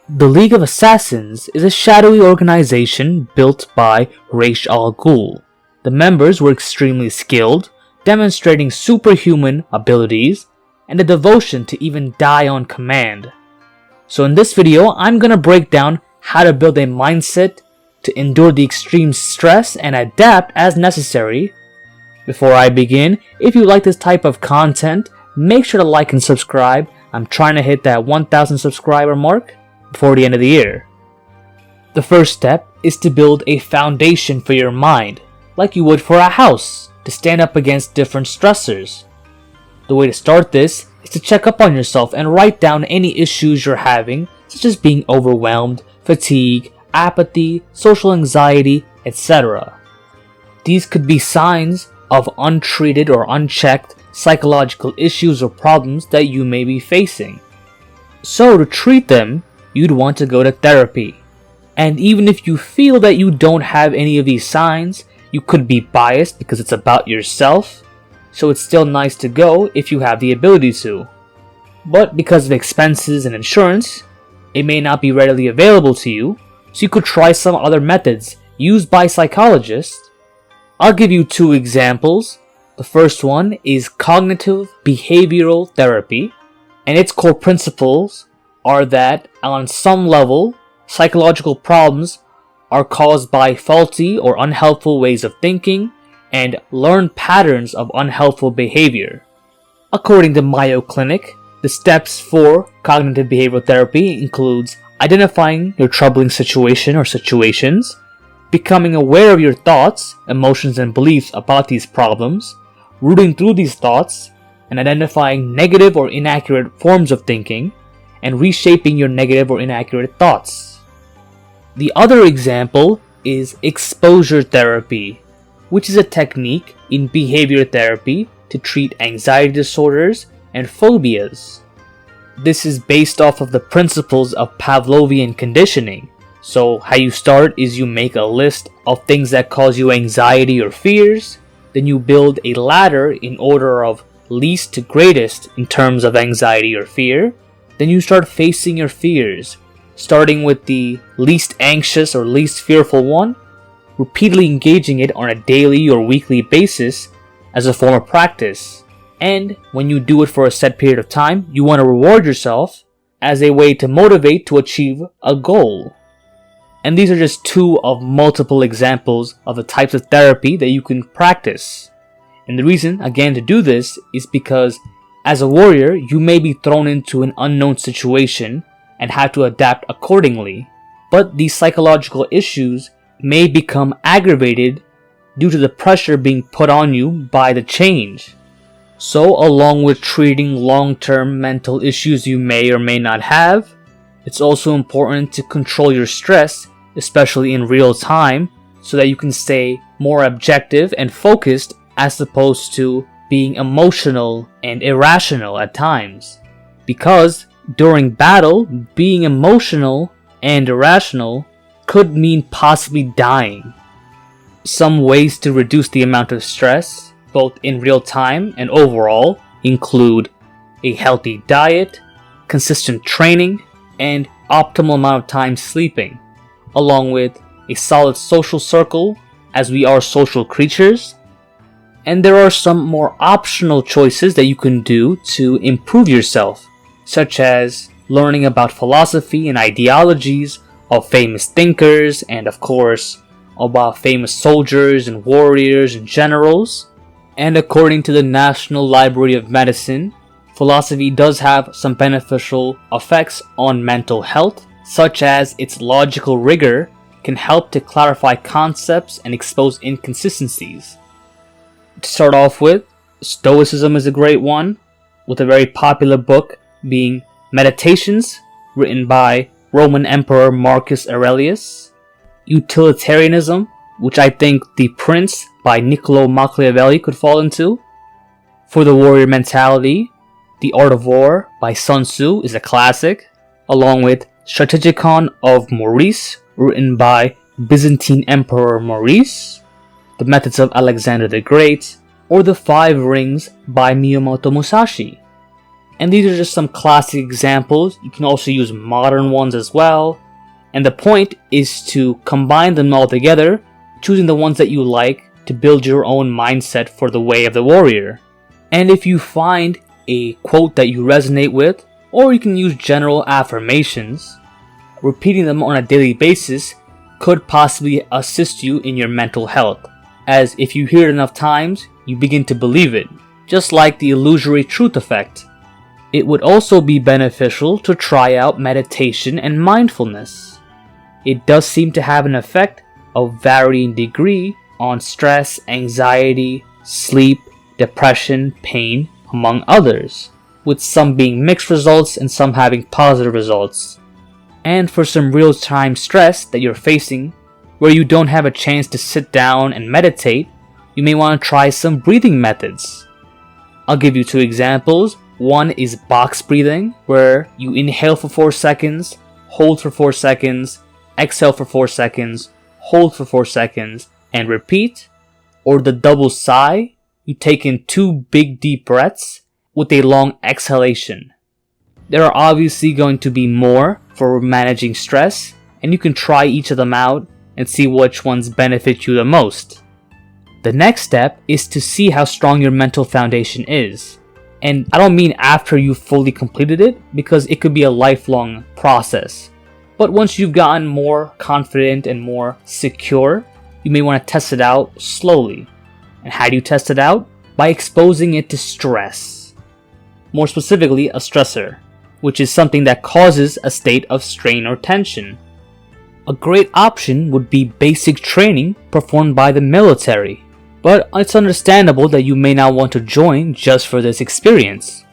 The League of Assassins is a shadowy organization built by Ra's al Ghul. The members were extremely skilled, demonstrating superhuman abilities and a devotion to even die on command. So in this video, I'm gonna break down how to build a mindset to endure the extreme stress and adapt as necessary. Before I begin, if you like this type of content, make sure to like and subscribe. I'm trying to hit that 1,000 subscriber mark before the end of the year. The first step is to build a foundation for your mind, like you would for a house, to stand up against different stressors. The way to start this is to check up on yourself and write down any issues you're having, such as being overwhelmed, fatigue, apathy, social anxiety, etc. These could be signs of untreated or unchecked psychological issues or problems that you may be facing. So to treat them, you'd want to go to therapy. And even if you feel that you don't have any of these signs, you could be biased because it's about yourself, so it's still nice to go if you have the ability to. But because of expenses and insurance, it may not be readily available to you, so you could try some other methods used by psychologists. I'll give you two examples. The first one is cognitive behavioral therapy, and its core principles are that on some level, psychological problems are caused by faulty or unhelpful ways of thinking and learned patterns of unhelpful behavior. According to Mayo Clinic, the steps for cognitive behavioral therapy includes identifying your troubling situation or situations, becoming aware of your thoughts, emotions, and beliefs about these problems, rooting through these thoughts, and identifying negative or inaccurate forms of thinking, and reshaping your negative or inaccurate thoughts. The other example is exposure therapy, which is a technique in behavior therapy to treat anxiety disorders and phobias. This is based off of the principles of Pavlovian conditioning. So how you start is you make a list of things that cause you anxiety or fears, then you build a ladder in order of least to greatest in terms of anxiety or fear. Then you start facing your fears, starting with the least anxious or least fearful one, repeatedly engaging it on a daily or weekly basis as a form of practice. And when you do it for a set period of time, you want to reward yourself as a way to motivate to achieve a goal. And these are just two of multiple examples of the types of therapy that you can practice. And the reason, again, to do this is because as a warrior, you may be thrown into an unknown situation and have to adapt accordingly. But these psychological issues may become aggravated due to the pressure being put on you by the change. So, along with treating long-term mental issues you may or may not have, it's also important to control your stress, especially in real time, so that you can stay more objective and focused as opposed to being emotional and irrational at times. Because during battle, being emotional and irrational could mean possibly dying. Some ways to reduce the amount of stress, both in real time and overall, include a healthy diet, consistent training, and optimal amount of time sleeping, along with a solid social circle, as we are social creatures. And there are some more optional choices that you can do to improve yourself, such as learning about philosophy and ideologies of famous thinkers, and of course, about famous soldiers and warriors and generals. And according to the National Library of Medicine, philosophy does have some beneficial effects on mental health, such as its logical rigor can help to clarify concepts and expose inconsistencies. To start off with, Stoicism is a great one, with a very popular book being Meditations, written by Roman Emperor Marcus Aurelius. Utilitarianism, which I think The Prince by Niccolo Machiavelli could fall into. For the Warrior Mentality, The Art of War by Sun Tzu is a classic, along with Strategicon of Maurice, written by Byzantine Emperor Maurice, The Methods of Alexander the Great, or The Five Rings by Miyamoto Musashi. And these are just some classic examples. You can also use modern ones as well. And the point is to combine them all together, choosing the ones that you like to build your own mindset for the way of the warrior. And if you find a quote that you resonate with, or you can use general affirmations, repeating them on a daily basis could possibly assist you in your mental health, as if you hear it enough times, you begin to believe it, just like the illusory truth effect. It would also be beneficial to try out meditation and mindfulness. It does seem to have an effect of varying degree on stress, anxiety, sleep, depression, pain, among others, with some being mixed results and some having positive results. And for some real-time stress that you're facing, where you don't have a chance to sit down and meditate, you may want to try some breathing methods. I'll give you 2 examples. One is box breathing, where you inhale for 4 seconds, hold for 4 seconds, exhale for 4 seconds, hold for 4 seconds, and repeat. Or the double sigh, you take in 2 big deep breaths with a long exhalation. There are obviously going to be more for managing stress, and you can try each of them out and see which ones benefit you the most. The next step is to see how strong your mental foundation is. And I don't mean after you've fully completed it, because it could be a lifelong process. But once you've gotten more confident and more secure, you may want to test it out slowly. And how do you test it out? By exposing it to stress. More specifically, a stressor, which is something that causes a state of strain or tension. A great option would be basic training performed by the military. But it's understandable that you may not want to join just for this experience.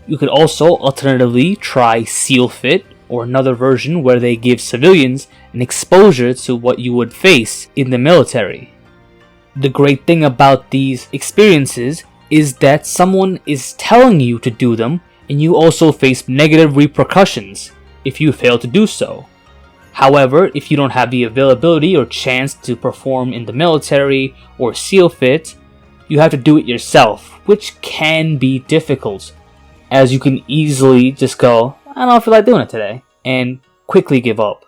You could also alternatively try SEAL Fit, or another version where they give civilians an exposure to what you would face in the military. The great thing about these experiences is that someone is telling you to do them, and you also face negative repercussions if you fail to do so. However, if you don't have the availability or chance to perform in the military or SEAL Fit, you have to do it yourself, which can be difficult, as you can easily just go, I don't feel like doing it today, and quickly give up.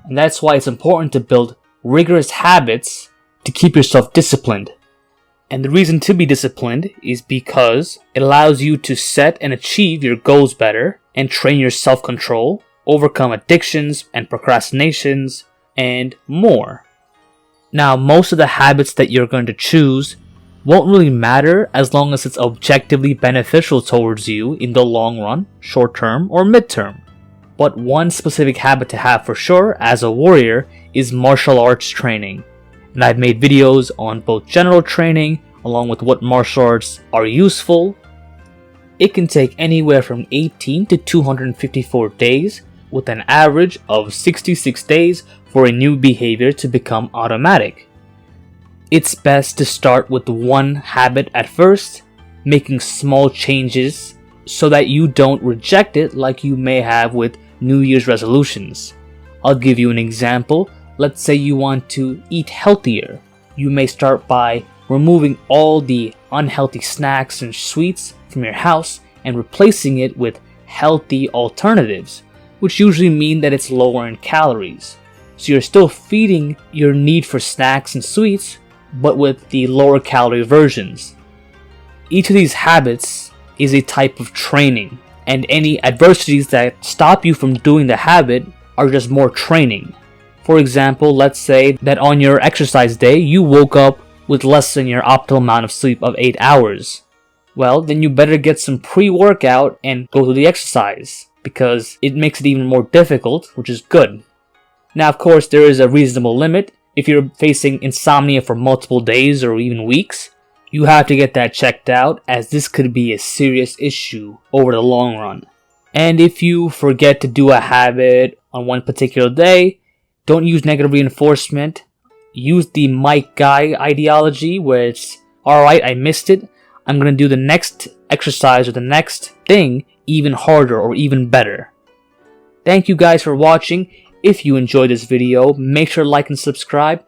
And that's why it's important to build rigorous habits to keep yourself disciplined. And the reason to be disciplined is because it allows you to set and achieve your goals better and train your self-control, overcome addictions and procrastinations, and more. Now, most of the habits that you're going to choose won't really matter as long as it's objectively beneficial towards you in the long run, short term, or mid-term. But one specific habit to have for sure as a warrior is martial arts training. And I've made videos on both general training along with what martial arts are useful. It can take anywhere from 18 to 254 days, with an average of 66 days for a new behavior to become automatic. It's best to start with one habit at first, making small changes so that you don't reject it like you may have with New Year's resolutions. I'll give you an example. Let's say you want to eat healthier. You may start by removing all the unhealthy snacks and sweets from your house and replacing it with healthy alternatives, which usually mean that it's lower in calories. So you're still feeding your need for snacks and sweets, but with the lower calorie versions. Each of these habits is a type of training, and any adversities that stop you from doing the habit are just more training. For example, let's say that on your exercise day, you woke up with less than your optimal amount of sleep of 8 hours. Well, then you better get some pre-workout and go to the exercise, because it makes it even more difficult, which is good. Now, of course, there is a reasonable limit. If you're facing insomnia for multiple days or even weeks, you have to get that checked out, as this could be a serious issue over the long run. And if you forget to do a habit on one particular day, don't use negative reinforcement. Use the Mike Guy ideology, where it's, alright, I missed it, I'm going to do the next exercise or the next thing even harder or even better. Thank you guys for watching. If you enjoyed this video, make sure to like and subscribe